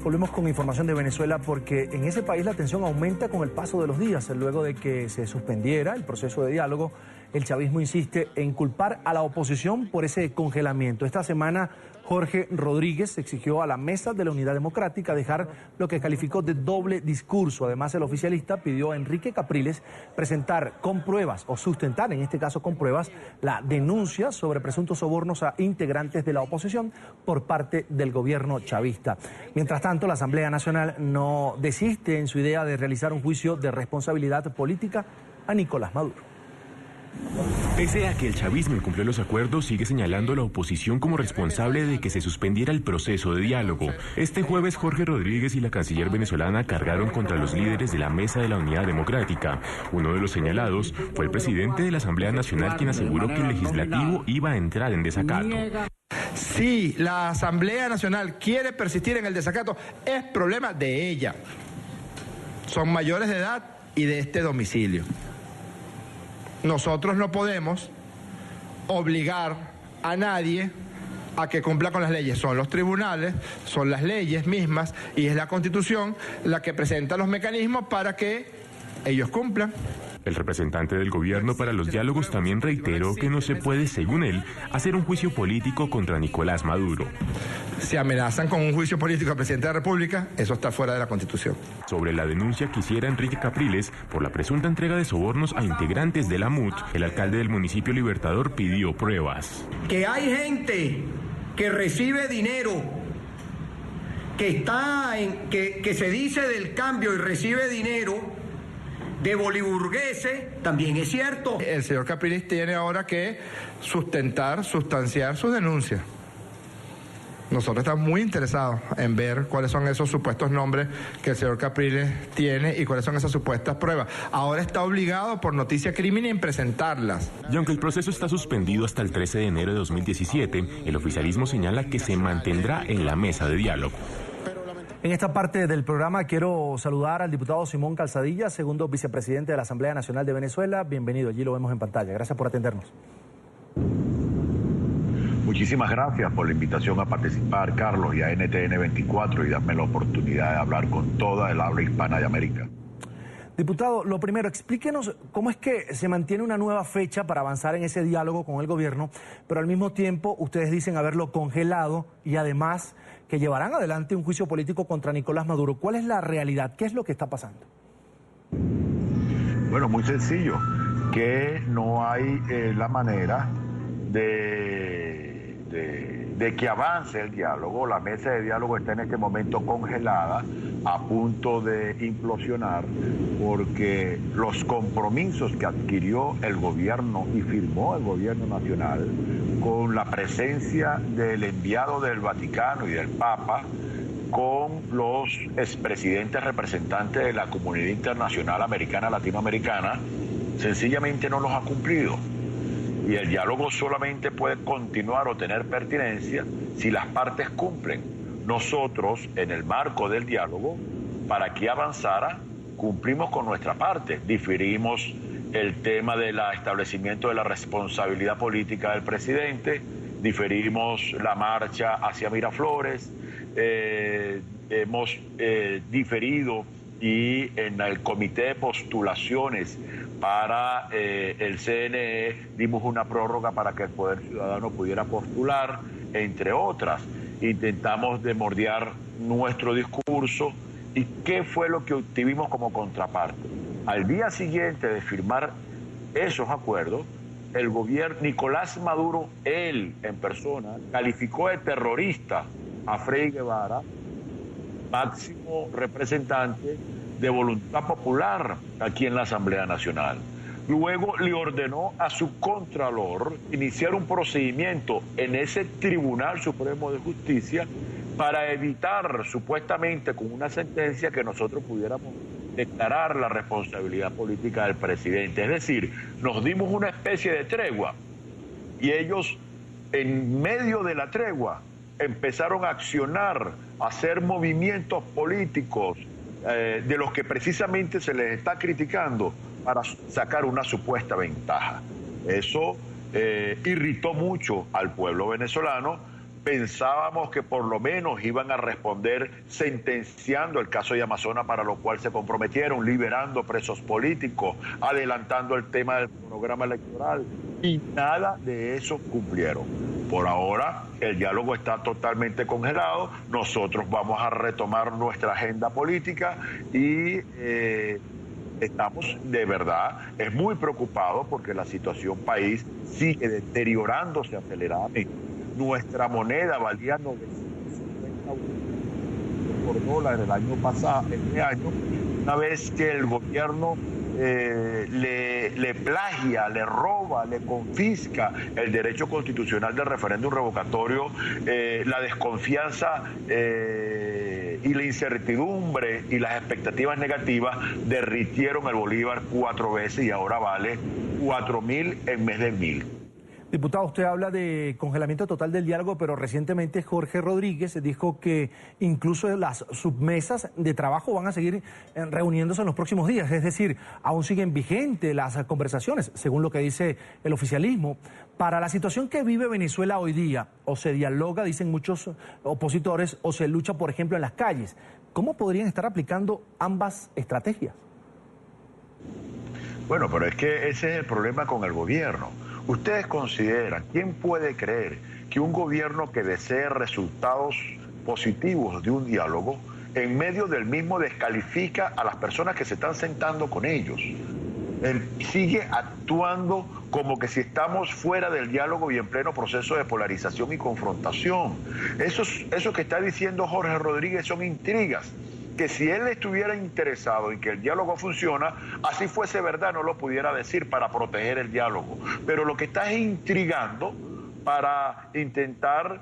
Volvemos con información de Venezuela porque en ese país la tensión aumenta con el paso de los días. Luego de que se suspendiera el proceso de diálogo, el chavismo insiste en culpar a la oposición por ese congelamiento. Esta semana Jorge Rodríguez exigió a la Mesa de la Unidad Democrática dejar lo que calificó de doble discurso. Además, el oficialista pidió a Enrique Capriles presentar con pruebas, o sustentar en este caso con pruebas, la denuncia sobre presuntos sobornos a integrantes de la oposición por parte del gobierno chavista. Mientras tanto, la Asamblea Nacional no desiste en su idea de realizar un juicio de responsabilidad política a Nicolás Maduro. Pese a que el chavismo incumplió los acuerdos, sigue señalando a la oposición como responsable de que se suspendiera el proceso de diálogo. Este jueves, Jorge Rodríguez y la canciller venezolana cargaron contra los líderes de la Mesa de la Unidad Democrática. Uno de los señalados fue el presidente de la Asamblea Nacional, quien aseguró que el legislativo iba a entrar en desacato. Si la Asamblea Nacional quiere persistir en el desacato, es problema de ella. Son mayores de edad y de este domicilio. Nosotros no podemos obligar a nadie a que cumpla con las leyes. Son los tribunales, son las leyes mismas y es la Constitución la que presenta los mecanismos para que ellos cumplan. El representante del gobierno para los diálogos también reiteró que no se puede, según él, hacer un juicio político contra Nicolás Maduro. Si amenazan con un juicio político al presidente de la República, eso está fuera de la Constitución. Sobre la denuncia que hiciera Enrique Capriles por la presunta entrega de sobornos a integrantes de la MUT, el alcalde del municipio Libertador pidió pruebas. Que hay gente que recibe dinero, que se dice del cambio y recibe dinero de boliburgueses, también es cierto. El señor Capriles tiene ahora que sustanciar sus denuncias. Nosotros estamos muy interesados en ver cuáles son esos supuestos nombres que el señor Capriles tiene y cuáles son esas supuestas pruebas. Ahora está obligado por noticia crimen en presentarlas. Y aunque el proceso está suspendido hasta el 13 de enero de 2017, el oficialismo señala que se mantendrá en la mesa de diálogo. En esta parte del programa quiero saludar al diputado Simón Calzadilla, segundo vicepresidente de la Asamblea Nacional de Venezuela. Bienvenido, allí lo vemos en pantalla. Gracias por atendernos. Muchísimas gracias por la invitación a participar, Carlos, y a NTN 24 y darme la oportunidad de hablar con toda el habla hispana de América. Diputado, lo primero, explíquenos cómo es que se mantiene una nueva fecha para avanzar en ese diálogo con el gobierno, pero al mismo tiempo ustedes dicen haberlo congelado y además que llevarán adelante un juicio político contra Nicolás Maduro. ¿Cuál es la realidad? ¿Qué es lo que está pasando? Bueno, muy sencillo, que no hay la manera de que avance el diálogo. La mesa de diálogo está en este momento congelada, a punto de implosionar, porque los compromisos que adquirió el gobierno y firmó el gobierno nacional con la presencia del enviado del Vaticano y del Papa, con los expresidentes representantes de la comunidad internacional americana, latinoamericana, sencillamente no los ha cumplido. Y el diálogo solamente puede continuar o tener pertinencia si las partes cumplen. Nosotros, en el marco del diálogo, para que avanzara, cumplimos con nuestra parte. Diferimos el tema del establecimiento de la responsabilidad política del presidente, diferimos la marcha hacia Miraflores, hemos diferido y en el comité de postulaciones para el CNE dimos una prórroga para que el Poder Ciudadano pudiera postular, entre otras. Intentamos demordear nuestro discurso. ¿Y qué fue lo que obtuvimos como contraparte? Al día siguiente de firmar esos acuerdos, el gobierno, Nicolás Maduro, él en persona, calificó de terrorista a Freddy Guevara, máximo representante de Voluntad Popular aquí en la Asamblea Nacional. Luego le ordenó a su contralor iniciar un procedimiento en ese Tribunal Supremo de Justicia para evitar, supuestamente con una sentencia, que nosotros pudiéramos declarar la responsabilidad política del presidente. Es decir, nos dimos una especie de tregua y ellos, en medio de la tregua, empezaron a accionar, a hacer movimientos políticos de los que precisamente se les está criticando para sacar una supuesta ventaja. Eso irritó mucho al pueblo venezolano, pensábamos que por lo menos iban a responder sentenciando el caso de Amazonas, para lo cual se comprometieron, liberando presos políticos, adelantando el tema del programa electoral, y nada de eso cumplieron. Por ahora el diálogo está totalmente congelado. Nosotros vamos a retomar nuestra agenda política y estamos de verdad muy preocupados porque la situación país sigue deteriorándose aceleradamente. Nuestra moneda valía 950 por dólar el año pasado, este año, una vez que el gobierno le plagia, le roba, le confisca el derecho constitucional del referéndum revocatorio, la desconfianza y la incertidumbre y las expectativas negativas derritieron el bolívar 4 veces y ahora vale 4.000 en vez de 1.000. Diputado, usted habla de congelamiento total del diálogo, pero recientemente Jorge Rodríguez dijo que incluso las submesas de trabajo van a seguir reuniéndose en los próximos días. Es decir, aún siguen vigentes las conversaciones, según lo que dice el oficialismo. Para la situación que vive Venezuela hoy día, o se dialoga, dicen muchos opositores, o se lucha, por ejemplo, en las calles. ¿Cómo podrían estar aplicando ambas estrategias? Bueno, pero es que ese es el problema con el gobierno. ¿Ustedes consideran, quién puede creer que un gobierno que desee resultados positivos de un diálogo, en medio del mismo descalifica a las personas que se están sentando con ellos? Sigue actuando como que si estamos fuera del diálogo y en pleno proceso de polarización y confrontación. Eso que está diciendo Jorge Rodríguez son intrigas, que si él estuviera interesado en que el diálogo funciona, así fuese verdad, no lo pudiera decir para proteger el diálogo. Pero lo que está es intrigando para intentar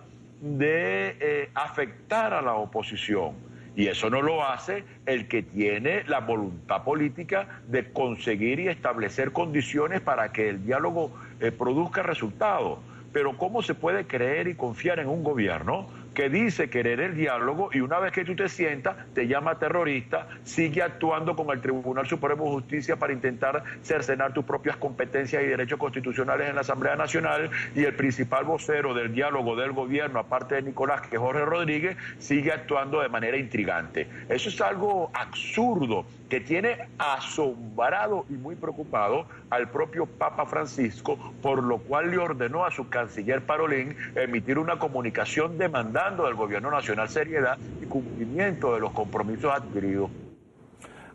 afectar a la oposición. Y eso no lo hace el que tiene la voluntad política de conseguir y establecer condiciones para que el diálogo produzca resultados. Pero ¿cómo se puede creer y confiar en un gobierno que dice querer el diálogo y una vez que tú te sientas te llama terrorista, sigue actuando con el Tribunal Supremo de Justicia para intentar cercenar tus propias competencias y derechos constitucionales en la Asamblea Nacional, y el principal vocero del diálogo del gobierno, aparte de Nicolás, que es Jorge Rodríguez, sigue actuando de manera intrigante? Eso es algo absurdo que tiene asombrado y muy preocupado al propio Papa Francisco, por lo cual le ordenó a su canciller Parolin emitir una comunicación demandando del gobierno nacional seriedad y cumplimiento de los compromisos adquiridos.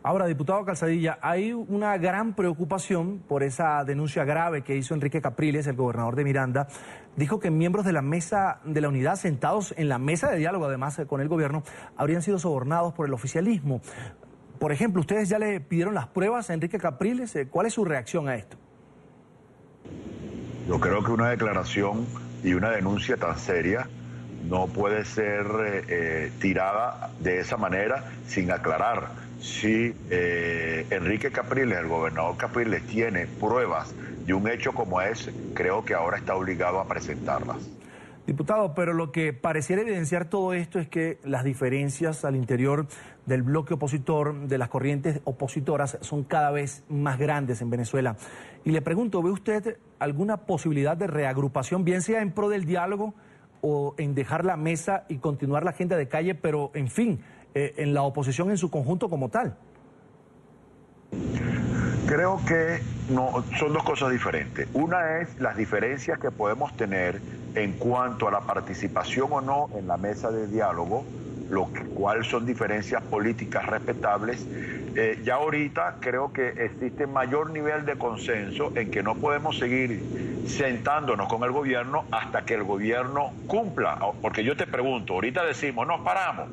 Ahora, diputado Calzadilla, hay una gran preocupación por esa denuncia grave que hizo Enrique Capriles, el gobernador de Miranda. Dijo que miembros de la mesa de la unidad, sentados en la mesa de diálogo además con el gobierno, habrían sido sobornados por el oficialismo. Por ejemplo, ¿ustedes ya le pidieron las pruebas a Enrique Capriles? ¿Cuál es su reacción a esto? Yo creo que una declaración y una denuncia tan seria no puede ser tirada de esa manera sin aclarar. Si Enrique Capriles, el gobernador Capriles, tiene pruebas de un hecho como ese, creo que ahora está obligado a presentarlas. Diputado, pero lo que pareciera evidenciar todo esto es que las diferencias al interior del bloque opositor, de las corrientes opositoras, son cada vez más grandes en Venezuela. Y le pregunto, ¿ve usted alguna posibilidad de reagrupación, bien sea en pro del diálogo o en dejar la mesa y continuar la agenda de calle, pero en fin, en la oposición en su conjunto como tal? Creo que no, son dos cosas diferentes. Una es las diferencias que podemos tener en cuanto a la participación o no en la mesa de diálogo, lo cual son diferencias políticas respetables. Ya ahorita creo que existe mayor nivel de consenso en que no podemos seguir sentándonos con el gobierno hasta que el gobierno cumpla. Porque yo te pregunto, ahorita decimos, nos paramos.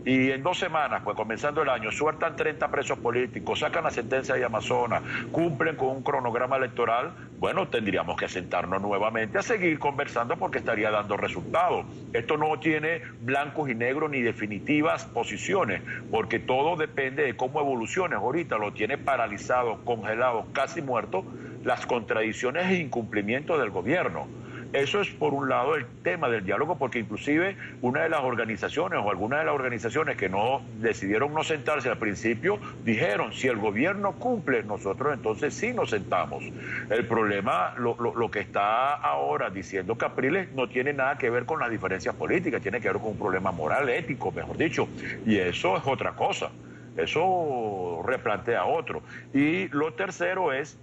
Y en 2 semanas, pues comenzando el año, sueltan 30 presos políticos, sacan la sentencia de Amazonas, cumplen con un cronograma electoral. Bueno, tendríamos que sentarnos nuevamente a seguir conversando porque estaría dando resultados. Esto no tiene blancos y negros ni definitivas posiciones, porque todo depende de cómo evolucione. Ahorita lo tiene paralizado, congelado, casi muerto, las contradicciones e incumplimientos del gobierno. Eso es por un lado el tema del diálogo, porque inclusive una de las organizaciones o algunas de las organizaciones que no decidieron no sentarse al principio dijeron, si el gobierno cumple, nosotros entonces sí nos sentamos. El problema, lo que está ahora diciendo Capriles no tiene nada que ver con las diferencias políticas, tiene que ver con un problema moral, ético, mejor dicho, y eso es otra cosa. Eso replantea otro. Y lo tercero es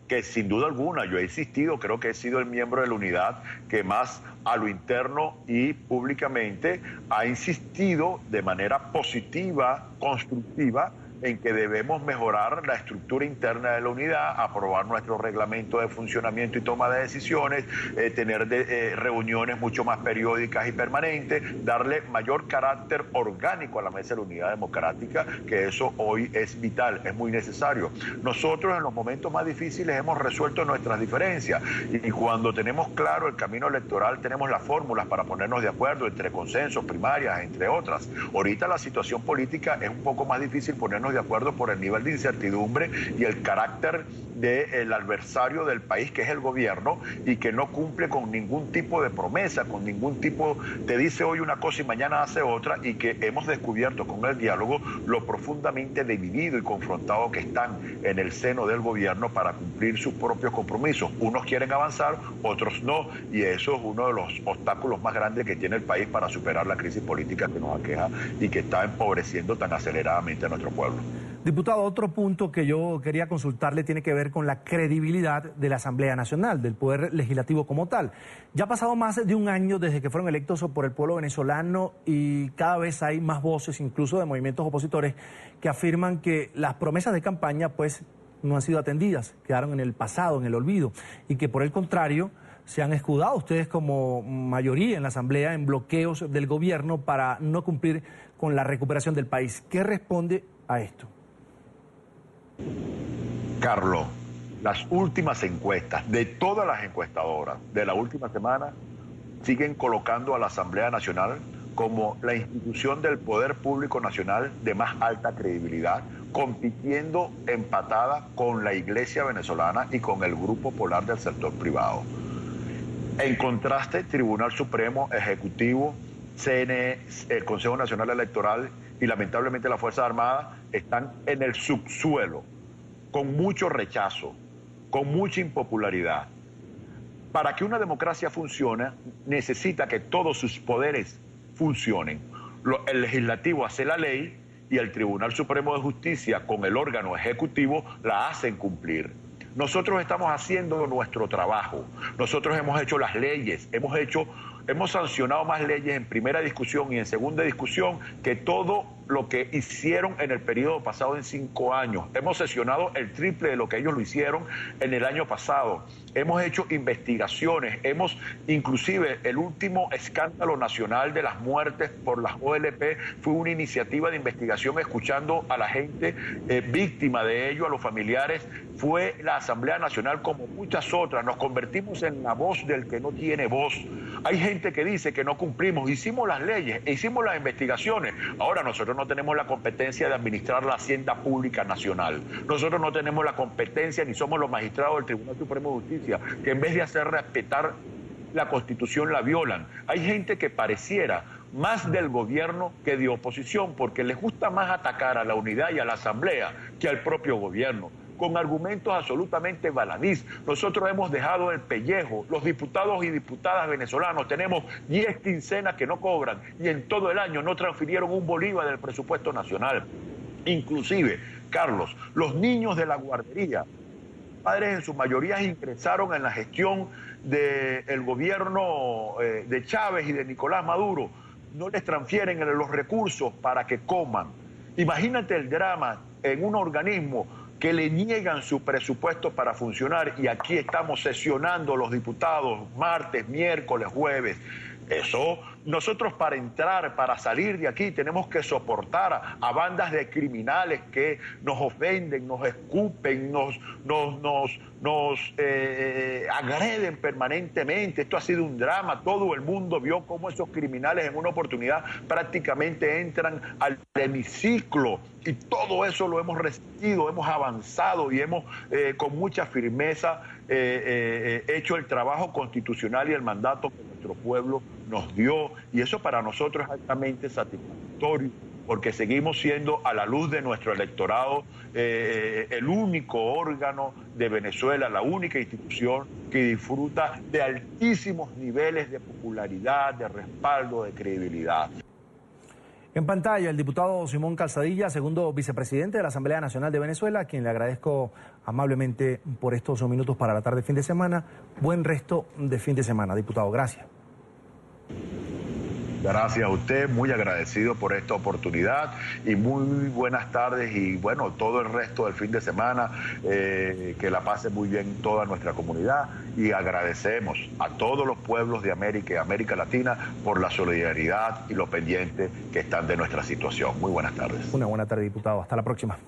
que sin duda alguna yo he insistido, creo que he sido el miembro de la unidad que más a lo interno y públicamente ha insistido de manera positiva, constructiva, en que debemos mejorar la estructura interna de la unidad, aprobar nuestro reglamento de funcionamiento y toma de decisiones, tener reuniones mucho más periódicas y permanentes, darle mayor carácter orgánico a la mesa de la unidad democrática, que eso hoy es vital, es muy necesario. Nosotros en los momentos más difíciles hemos resuelto nuestras diferencias y cuando tenemos claro el camino electoral tenemos las fórmulas para ponernos de acuerdo entre consensos, primarias, entre otras. Ahorita la situación política es un poco más difícil ponernos de acuerdo por el nivel de incertidumbre y el carácter del adversario del país, que es el gobierno, y que no cumple con ningún tipo de promesa, con ningún tipo, te dice hoy una cosa y mañana hace otra, y que hemos descubierto con el diálogo lo profundamente dividido y confrontado que están en el seno del gobierno para cumplir sus propios compromisos. Unos quieren avanzar, otros no, y eso es uno de los obstáculos más grandes que tiene el país para superar la crisis política que nos aqueja y que está empobreciendo tan aceleradamente a nuestro pueblo. Diputado, otro punto que yo quería consultarle tiene que ver con la credibilidad de la Asamblea Nacional, del Poder Legislativo como tal. Ya ha pasado más de un año desde que fueron electos por el pueblo venezolano y cada vez hay más voces, incluso de movimientos opositores, que afirman que las promesas de campaña pues no han sido atendidas, quedaron en el pasado, en el olvido, y que por el contrario se han escudado ustedes como mayoría en la Asamblea en bloqueos del gobierno para no cumplir con la recuperación del país. ¿Qué responde a esto? Carlos, las últimas encuestas de todas las encuestadoras de la última semana siguen colocando a la Asamblea Nacional como la institución del poder público nacional de más alta credibilidad, compitiendo empatada con la Iglesia venezolana y con el Grupo Polar del sector privado. En contraste, Tribunal Supremo, Ejecutivo, CNE, el Consejo Nacional Electoral y lamentablemente las Fuerzas Armadas están en el subsuelo, con mucho rechazo, con mucha impopularidad. Para que una democracia funcione, necesita que todos sus poderes funcionen. El legislativo hace la ley y el Tribunal Supremo de Justicia, con el órgano ejecutivo, la hacen cumplir. Nosotros estamos haciendo nuestro trabajo. Nosotros hemos hecho las leyes, hemos sancionado más leyes en primera discusión y en segunda discusión que todo lo que hicieron en el periodo pasado en 5 años. Hemos sesionado el triple de lo que ellos lo hicieron en el año pasado. Hemos hecho investigaciones, inclusive el último escándalo nacional de las muertes por las OLP fue una iniciativa de investigación escuchando a la gente víctima de ello, a los familiares. Fue la Asamblea Nacional como muchas otras. Nos convertimos en la voz del que no tiene voz. Hay gente que dice que no cumplimos. Hicimos las leyes, hicimos las investigaciones. Ahora nosotros no tenemos la competencia de administrar la Hacienda Pública Nacional. Nosotros no tenemos la competencia ni somos los magistrados del Tribunal Supremo de Justicia, que en vez de hacer respetar la Constitución la violan. Hay gente que pareciera más del gobierno que de oposición, porque les gusta más atacar a la unidad y a la Asamblea que al propio gobierno, con argumentos absolutamente baladís. Nosotros hemos dejado el pellejo. Los diputados y diputadas venezolanos tenemos 10 quincenas que no cobran y en todo el año no transfirieron un bolívar del presupuesto nacional. Inclusive, Carlos, los niños de la guardería, padres en su mayoría ingresaron en la gestión del gobierno de Chávez y de Nicolás Maduro. No les transfieren los recursos para que coman. Imagínate el drama en un organismo que le niegan su presupuesto para funcionar y aquí estamos sesionando los diputados martes, miércoles, jueves. Eso, nosotros para entrar, para salir de aquí, tenemos que soportar a bandas de criminales que nos ofenden, nos escupen, nos agreden permanentemente. Esto ha sido un drama. Todo el mundo vio cómo esos criminales en una oportunidad prácticamente entran al hemiciclo. Y todo eso lo hemos resistido, hemos avanzado y hemos con mucha firmeza hecho el trabajo constitucional y el mandato que nuestro pueblo nos dio. Y eso para nosotros es altamente satisfactorio, porque seguimos siendo, a la luz de nuestro electorado, el único órgano de Venezuela, la única institución que disfruta de altísimos niveles de popularidad, de respaldo, de credibilidad. En pantalla, el diputado Simón Calzadilla, segundo vicepresidente de la Asamblea Nacional de Venezuela, a quien le agradezco amablemente por estos minutos para la tarde fin de semana. Buen resto de fin de semana, diputado. Gracias. Gracias a usted, muy agradecido por esta oportunidad y muy buenas tardes y bueno, todo el resto del fin de semana, que la pase muy bien toda nuestra comunidad y agradecemos a todos los pueblos de América y América Latina por la solidaridad y lo pendiente que están de nuestra situación. Muy buenas tardes. Una buena tarde, diputado. Hasta la próxima.